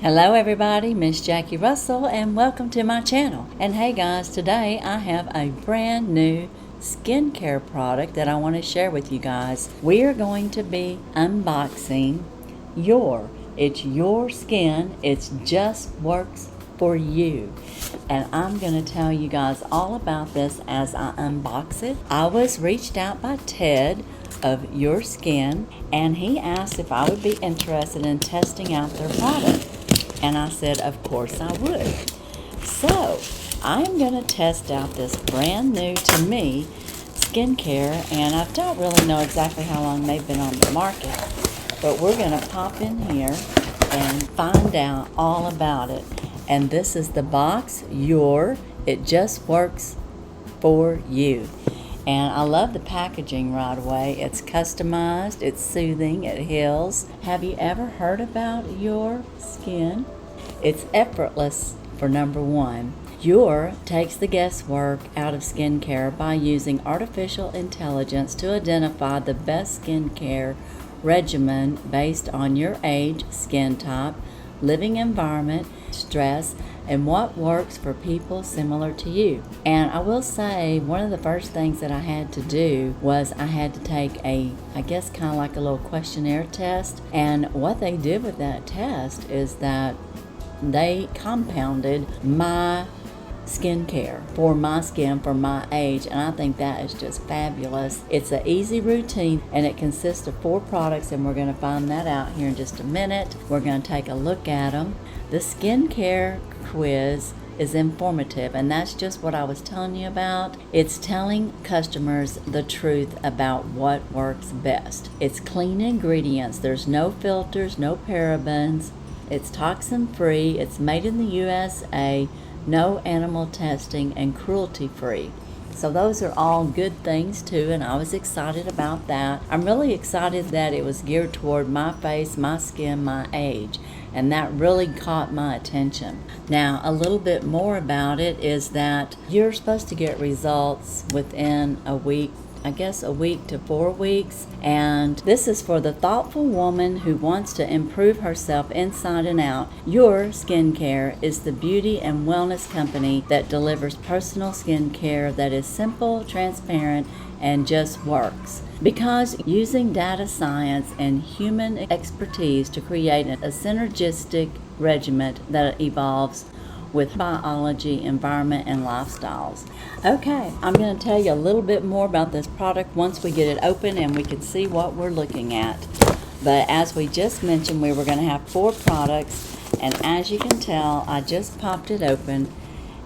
Hello everybody, Miss Jackie Russell, and welcome to my channel. And hey guys, today I have a brand new skincare product that I want to share with you guys. We are going to be unboxing it's your skin, it just works for you. And I'm going to tell you guys all about this as I unbox it. I was reached out by Ted of Your Skin, and he asked if I would be interested in testing out their product. And I said, of course I would. So, I'm going to test out this brand new, to me, skincare. And I don't really know exactly how long they've been on the market. But we're going to pop in here and find out all about it. And this is the box, it just works for you. And I love the packaging right away. It's customized, it's soothing, it heals. Have you ever heard about Your Skin? It's effortless for number one. Your takes the guesswork out of skincare by using artificial intelligence to identify the best skincare regimen based on your age, skin type, living environment, stress, and what works for people similar to you. And I will say, one of the first things that I had to do was I had to take I guess kind of like a little questionnaire test. And what they did with that test is that they compounded my skincare for my skin, for my age, and I think that is just fabulous. It's an easy routine, and it consists of 4 products, and we're going to find that out here in just a minute. We're going to take a look at them. The skincare quiz is informative, and that's just what I was telling you about. It's telling customers the truth about what works best. It's clean ingredients. There's no filters, no parabens. It's toxin free. It's made in the USA. No animal testing, and cruelty free. So those are all good things too, and I was excited about that. I'm really excited that it was geared toward my face, my skin, my age, and that really caught my attention. Now, a little bit more about it is that you're supposed to get results within a week, I guess a week to 4 weeks. And this is for the thoughtful woman who wants to improve herself inside and out. Your Skincare is the beauty and wellness company that delivers personal skincare that is simple, transparent, and just works. Because using data science and human expertise to create a synergistic regimen that evolves with biology, environment, and lifestyles. Okay, I'm going to tell you a little bit more about this product once we get it open and we can see what we're looking at. But as we just mentioned, we were going to have 4 products, and as you can tell, I just popped it open,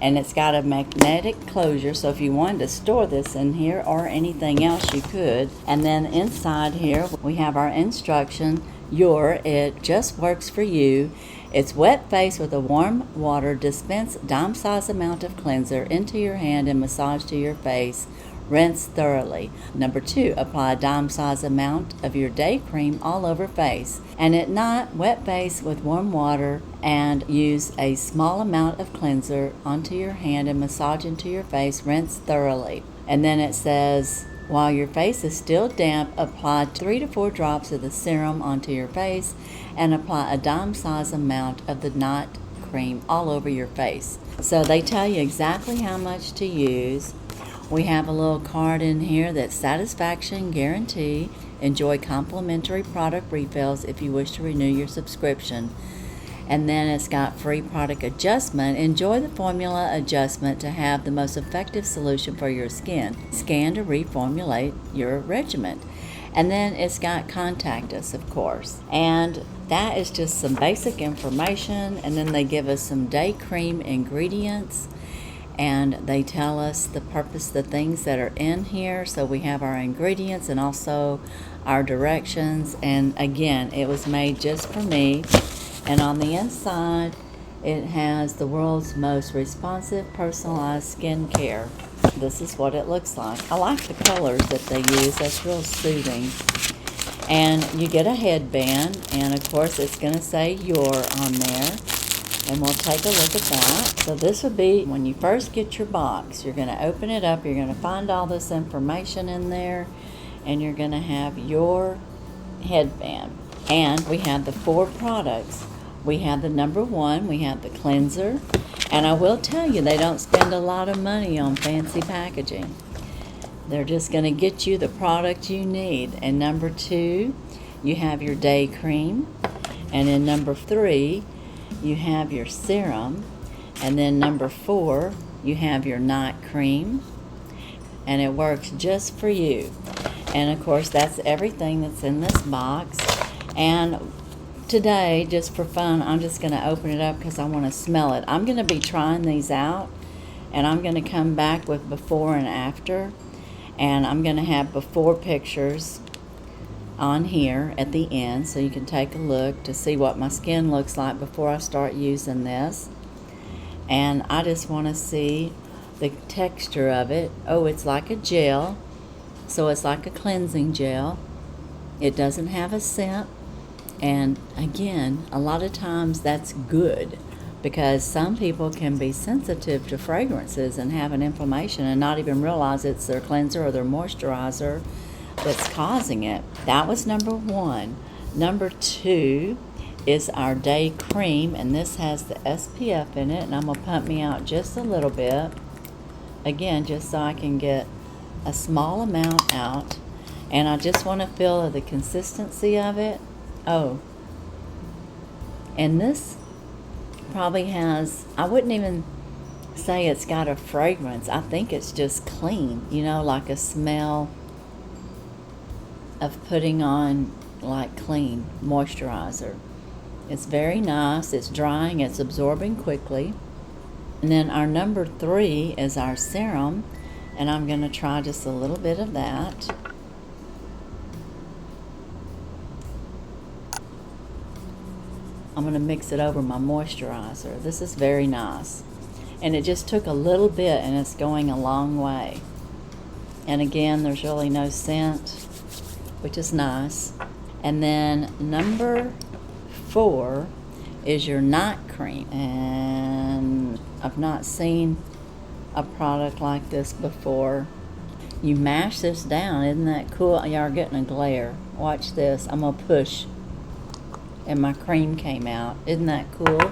and it's got a magnetic closure, so if you wanted to store this in here or anything else, you could. And then inside here, we have our instruction, it just works for you. It's wet face with a warm water. Dispense dime-size amount of cleanser into your hand and massage to your face. Rinse thoroughly. Number 2, apply a dime-size amount of your day cream all over face. And at night, wet face with warm water and use a small amount of cleanser onto your hand and massage into your face. Rinse thoroughly. And then it says, while your face is still damp, apply 3 to 4 drops of the serum onto your face and apply a dime-size amount of the night cream all over your face. So they tell you exactly how much to use. We have a little card in here that's satisfaction guarantee. Enjoy complimentary product refills if you wish to renew your subscription. And then it's got free product adjustment. Enjoy the formula adjustment to have the most effective solution for your skin. Scan to reformulate your regimen. And then it's got contact us, of course. And that is just some basic information. And then they give us some day cream ingredients. And they tell us the purpose, the things that are in here. So we have our ingredients and also our directions. And again, it was made just for me. And on the inside, it has the world's most responsive, personalized skin care. This is what it looks like. I like the colors that they use. That's real soothing. And you get a headband, and of course it's going to say Your on there. And we'll take a look at that. So this would be when you first get your box. You're going to open it up. You're going to find all this information in there. And you're going to have your headband. And we have the 4 products. We have the number 1, we have the cleanser, and I will tell you, they don't spend a lot of money on fancy packaging. They're just going to get you the product you need. And number 2, you have your day cream, and in number 3, you have your serum, and then number 4, you have your night cream, and it works just for you. And of course, that's everything that's in this box. And today, just for fun, I'm just going to open it up because I want to smell it. I'm going to be trying these out, and I'm going to come back with before and after, and I'm going to have before pictures on here at the end so you can take a look to see what my skin looks like before I start using this. And I just want to see the texture of it. Oh, it's like a gel, so it's like a cleansing gel. It doesn't have a scent, and again, a lot of times that's good because some people can be sensitive to fragrances and have an inflammation and not even realize it's their cleanser or their moisturizer that's causing it. That was number 1. Number 2 is our day cream, and this has the SPF in it, and I'm going to pump me out just a little bit, again, just so I can get a small amount out, and I just want to feel the consistency of it. Oh, and this probably has, I wouldn't even say it's got a fragrance. I think it's just clean, you know, like a smell of putting on like clean moisturizer. It's very nice, it's drying, it's absorbing quickly. And then our number 3 is our serum, and I'm going to try just a little bit of that. I'm going to mix it over my moisturizer. This is very nice. And it just took a little bit, and it's going a long way. And again, there's really no scent, which is nice. And then number 4 is your night cream. And I've not seen a product like this before. You mash this down. Isn't that cool? Y'all are getting a glare. Watch this. I'm going to push, and my cream came out. Isn't that cool?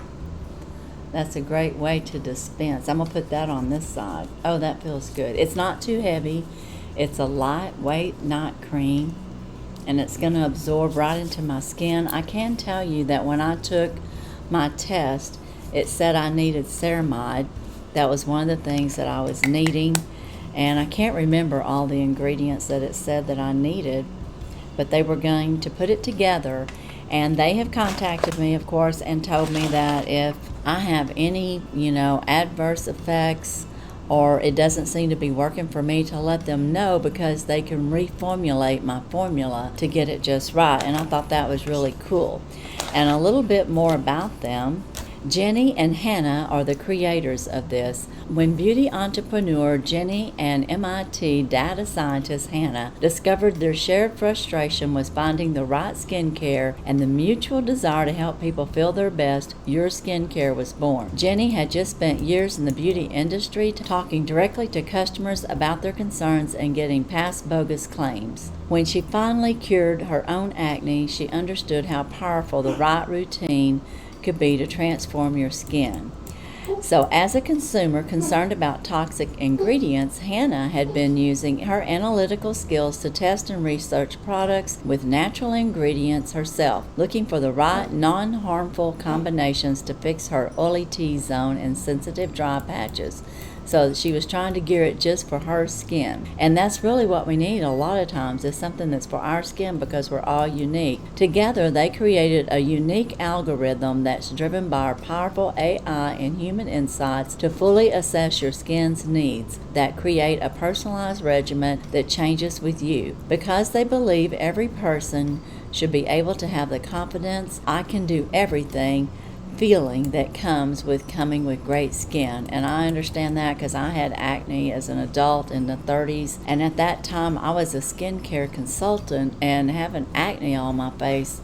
That's a great way to dispense. I'm going to put that on this side. Oh, that feels good. It's not too heavy. It's a lightweight night cream, and it's going to absorb right into my skin. I can tell you that when I took my test, it said I needed ceramide. That was one of the things that I was needing, and I can't remember all the ingredients that it said that I needed, but they were going to put it together. And they have contacted me, of course, and told me that if I have any, adverse effects or it doesn't seem to be working for me, to let them know, because they can reformulate my formula to get it just right. And I thought that was really cool. And a little bit more about them. Jenny and Hannah are the creators of this. When beauty entrepreneur Jenny and MIT data scientist Hannah discovered their shared frustration was finding the right skincare and the mutual desire to help people feel their best, Your Skincare was born. Jenny had just spent years in the beauty industry talking directly to customers about their concerns and getting past bogus claims. When she finally cured her own acne, she understood how powerful the right routine could be to transform your skin. So as a consumer concerned about toxic ingredients, Hannah had been using her analytical skills to test and research products with natural ingredients herself, looking for the right non-harmful combinations to fix her oily T-zone and sensitive dry patches. So she was trying to gear it just for her skin. And that's really what we need a lot of times, is something that's for our skin, because we're all unique. Together, they created a unique algorithm that's driven by our powerful AI and human insights to fully assess your skin's needs, that create a personalized regimen that changes with you. Because they believe every person should be able to have the confidence, I can do everything, feeling that comes with coming with great skin. And I understand that because I had acne as an adult in the 30s, and at that time I was a skincare consultant, and having acne on my face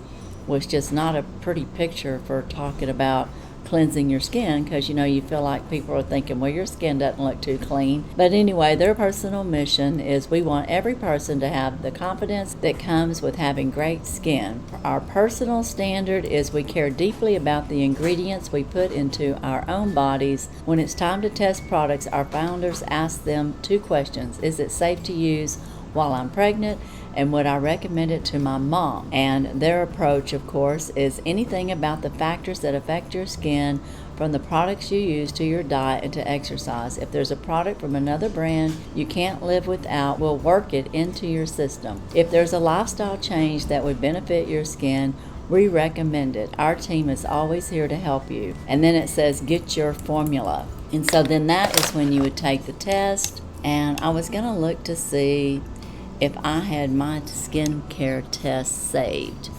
was just not a pretty picture for talking about cleansing your skin, because you feel like people are thinking, well, your skin doesn't look too clean. But anyway, their personal mission is we want every person to have the confidence that comes with having great skin. Our personal standard is we care deeply about the ingredients we put into our own bodies. When it's time to test products, our founders ask them 2 questions. Is it safe to use while I'm pregnant? And would I recommend it to my mom? And their approach, of course, is anything about the factors that affect your skin, from the products you use to your diet and to exercise. If there's a product from another brand you can't live without, we'll work it into your system. If there's a lifestyle change that would benefit your skin, we recommend it. Our team is always here to help you. And then it says, get your formula. And so then that is when you would take the test. And I was going to look to see if I had my skincare test saved.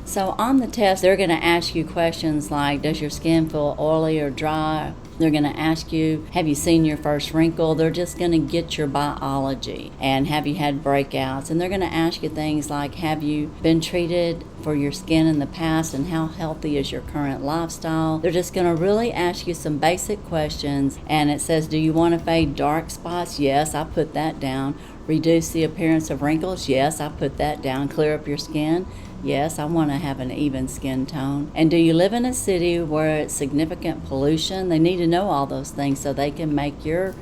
So on the test, they're going to ask you questions like, does your skin feel oily or dry? They're going to ask you, have you seen your first wrinkle? They're just going to get your biology. And have you had breakouts? And they're going to ask you things like, have you been treated for your skin in the past, and how healthy is your current lifestyle? They're just going to really ask you some basic questions. And it says, do you want to fade dark spots? Yes, I put that down. Reduce the appearance of wrinkles? Yes, I put that down. Clear up your skin? Yes, I want to have an even skin tone. And do you live in a city where it's significant pollution? They need to know all those things so they can make your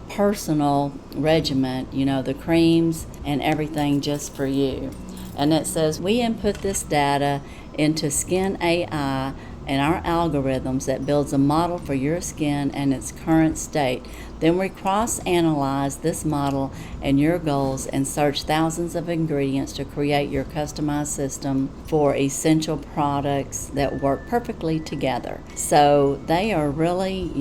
personal regimen, the creams and everything just for you. And it says we input this data into Skin AI and our algorithms that builds a model for your skin and its current state. Then we cross-analyze this model and your goals and search thousands of ingredients to create your customized system for essential products that work perfectly together. So they are really,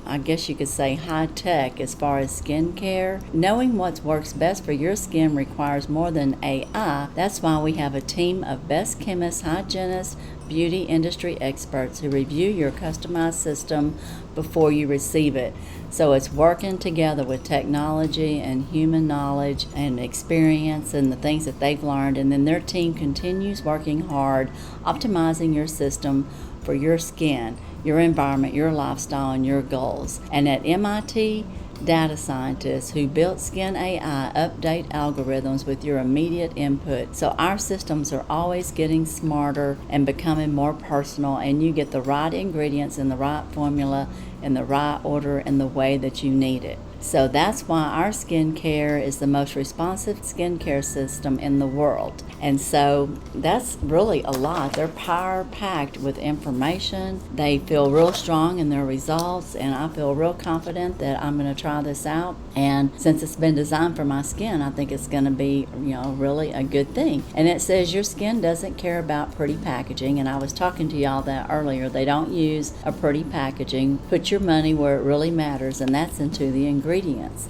I guess you could say high-tech as far as skincare. Knowing what works best for your skin requires more than AI. That's why we have a team of best chemists, hygienists, beauty industry experts who review your customized system before you receive it. So it's working together with technology and human knowledge and experience and the things that they've learned, and then their team continues working hard, optimizing your system for your skin, your environment, your lifestyle, and your goals. And at MIT, data scientists who built Skin AI update algorithms with your immediate input. So our systems are always getting smarter and becoming more personal, and you get the right ingredients in the right formula in the right order and the way that you need it. So that's why our skincare is the most responsive skincare system in the world. And so that's really a lot. They're power-packed with information. They feel real strong in their results, and I feel real confident that I'm going to try this out. And since it's been designed for my skin, I think it's going to be, really a good thing. And it says your skin doesn't care about pretty packaging, and I was talking to y'all that earlier. They don't use a pretty packaging. Put your money where it really matters, and that's into the ingredients.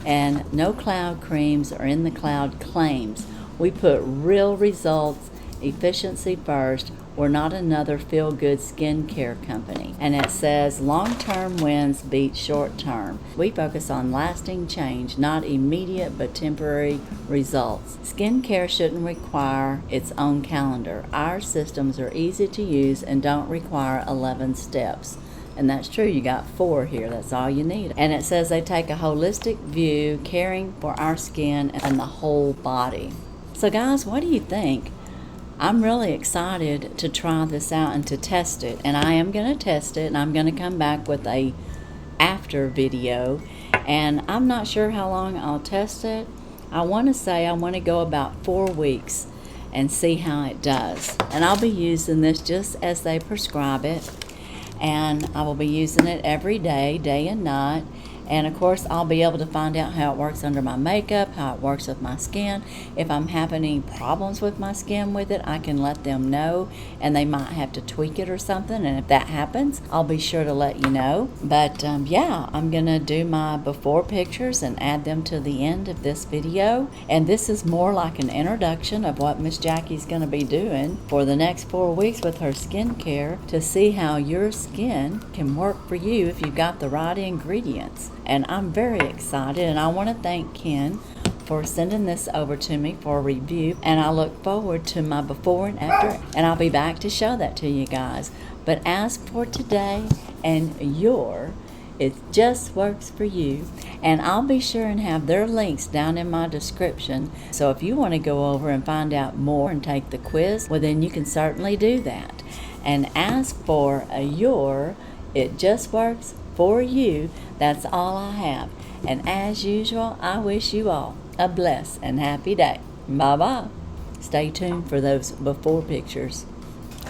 And no cloud creams or in the cloud claims. We put real results, efficiency first. We're not another feel-good skincare company. And it says long-term wins beat short-term. We focus on lasting change, not immediate but temporary results. Skincare shouldn't require its own calendar. Our systems are easy to use and don't require 11 steps. And that's true, you got 4 here, that's all you need. And it says they take a holistic view, caring for our skin and the whole body. So guys, what do you think? I'm really excited to try this out and to test it. And I am going to test it, and I'm going to come back with a after video. And I'm not sure how long I'll test it. I want to say I want to go about 4 weeks and see how it does. And I'll be using this just as they prescribe it. And I will be using it every day, day and night. And of course, I'll be able to find out how it works under my makeup, how it works with my skin. If I'm having any problems with my skin with it, I can let them know, and they might have to tweak it or something. And if that happens, I'll be sure to let you know. But yeah, I'm gonna do my before pictures and add them to the end of this video. And this is more like an introduction of what Miss Jackie's gonna be doing for the next 4 weeks with her skincare, to see how your skin can work for you if you've got the right ingredients. And I'm very excited, and I want to thank Ken for sending this over to me for a review, and I look forward to my before and after, and I'll be back to show that to you guys. But as for today and it just works for you, and I'll be sure and have their links down in my description. So if you want to go over and find out more and take the quiz, well, then you can certainly do that. And as for it just works for you, that's all I have. And as usual, I wish you all a blessed and happy day. Bye-bye. Stay tuned for those before pictures.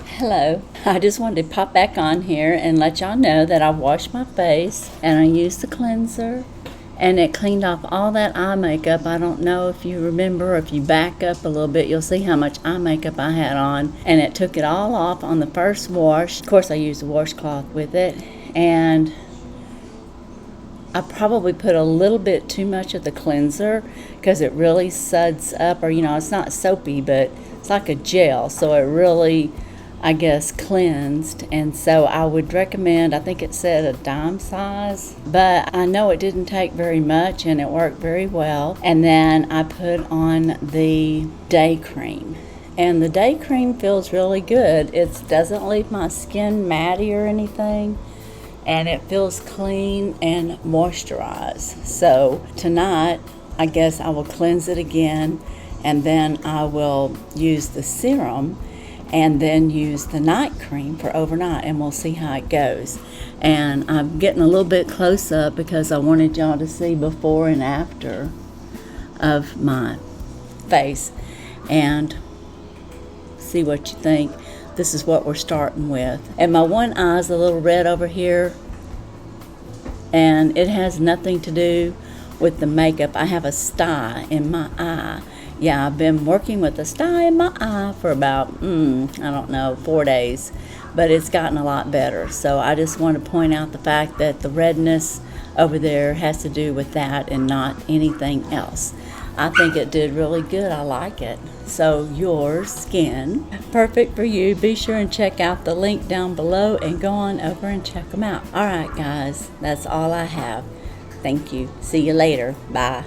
Hello. I just wanted to pop back on here and let y'all know that I washed my face and I used the cleanser, and it cleaned off all that eye makeup. I don't know if you remember, if you back up a little bit, you'll see how much eye makeup I had on, and it took it all off on the first wash. Of course, I used a washcloth with it, and I probably put a little bit too much of the cleanser because it really suds up, or it's not soapy, but it's like a gel, so it really, I guess, cleansed. And so I would recommend, I think it said a dime size, but I know it didn't take very much and it worked very well. And then I put on the day cream, and the day cream feels really good. It doesn't leave my skin matty or anything, and it feels clean and moisturized. So tonight, I guess I will cleanse it again, and then I will use the serum, and then use the night cream for overnight, and we'll see how it goes. And I'm getting a little bit close up because I wanted y'all to see before and after of my face, and see what you think. This is what we're starting with. And my one eye is a little red over here, and it has nothing to do with the makeup. I have a sty in my eye. Yeah, I've been working with a sty in my eye for about, I don't know, 4 days, but it's gotten a lot better. So I just want to point out the fact that the redness over there has to do with that and not anything else. I think it did really good. I like it. So your skin, perfect for you. Be sure and check out the link down below and go on over and check them out. All right, guys, that's all I have. Thank you. See you later. Bye.